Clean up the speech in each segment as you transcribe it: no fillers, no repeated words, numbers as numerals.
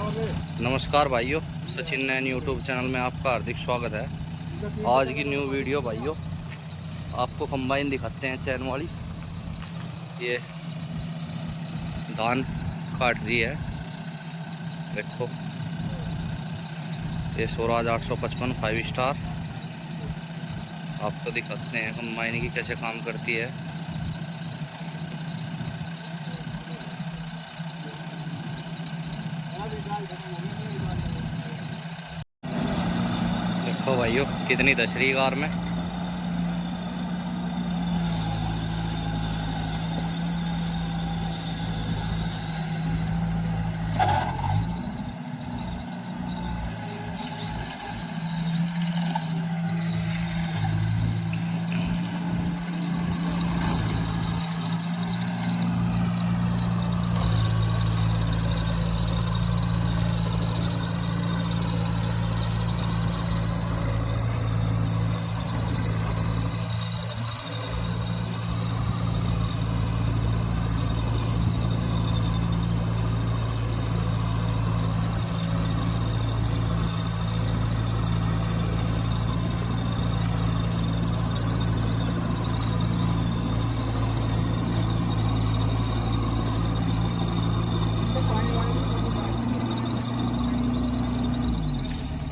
नमस्कार भाइयों, सचिन नैन YouTube channel में आपका हार्दिक स्वागत है। आज की न्यू वीडियो भाइयों, आपको कंबाइन दिखाते हैं चैन वाली। ये धान काट रही है, देखो ये स्वराज 855 5 स्टार। आपको दिखाते हैं कंबाइन की कैसे काम करती है। देखो भाइयों कितनी दशरी कार में।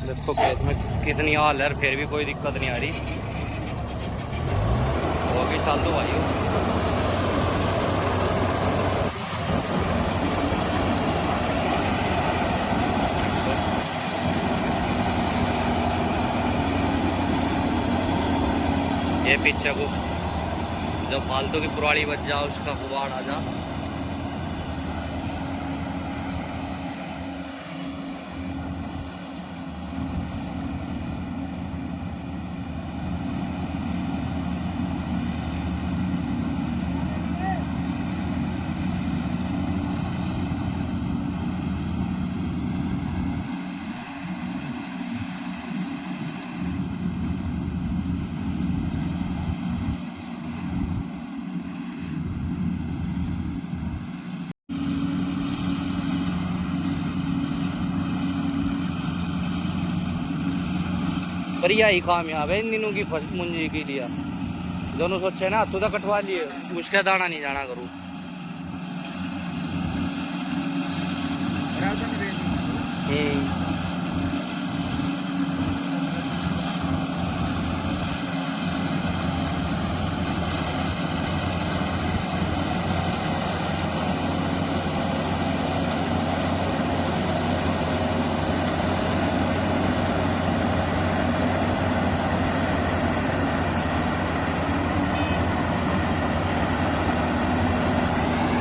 देखो खेत में कितनी हाल है, फिर भी कोई दिक्कत नहीं आ रही। होगी चालू भाई। ये पीछे को जब फालतू की पुरानी बच जाओ उसका कुबाड़ आ जा। पर यही कामयाब है इन दिनों की फसल मुंजी के लिए। दोनों सोचे ना तू तो कटवा लिए, उसका दाना नहीं जाना करूँ।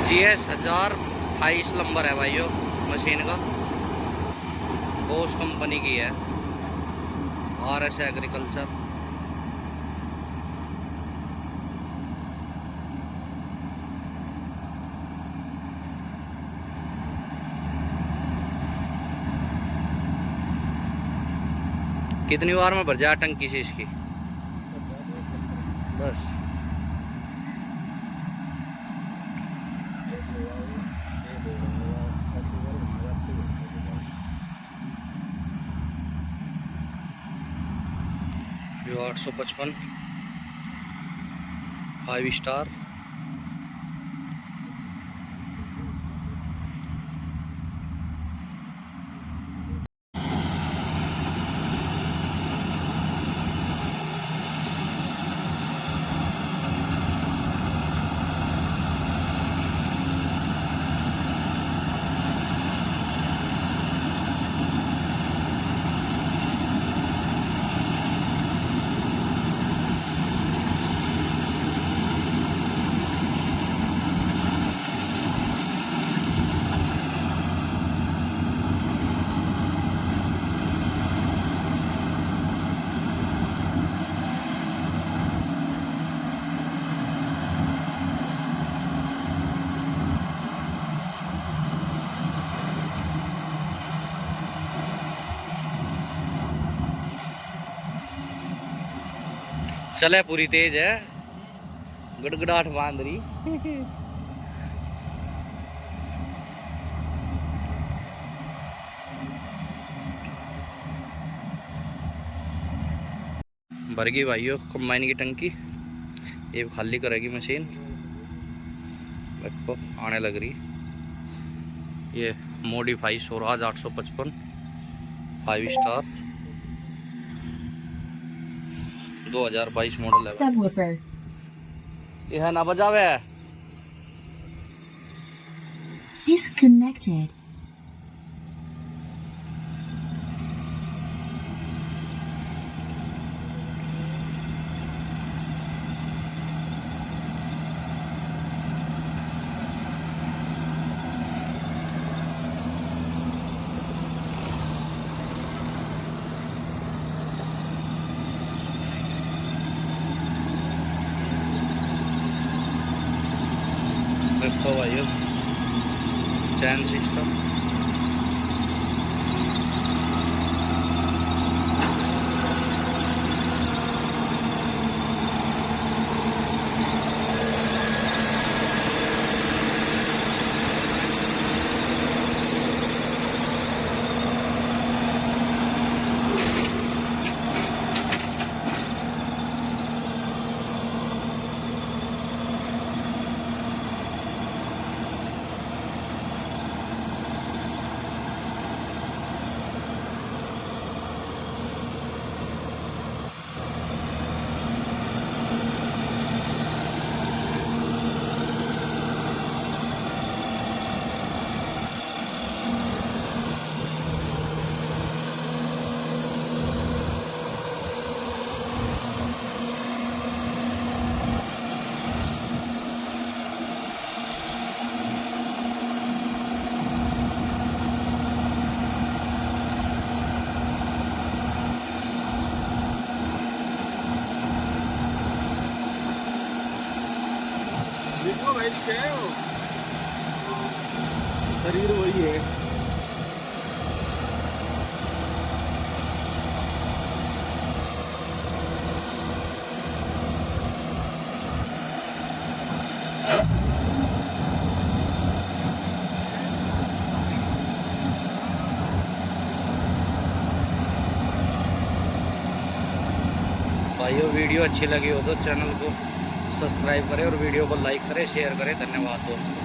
GS 1028 नंबर है भाइयों मशीन का, बोस कंपनी की है, RS एग्रीकल्चर। कितनी बार में भर जाए टंकी से इसकी बस। जो 855 5 स्टार। चले पूरी तेज है, गड़गड़ाहट बांध रही। भर गई भाइयों कंबाइन की टंकी। ये खाली करेगी मशीन, देखो आने लग रही। ये मॉडिफाई स्वराज 855 5 स्टार 2022 मॉडल है। Subwoofer. ये है ना बजावे। Disconnected. देखो भाइयों चैन सिस्टम। देखो भाई क्या है वो, शरीर वही है। भाइयों वीडियो अच्छी लगी हो तो चैनल को सब्सक्राइब करें और वीडियो को लाइक करें, शेयर करें। धन्यवाद दोस्तों।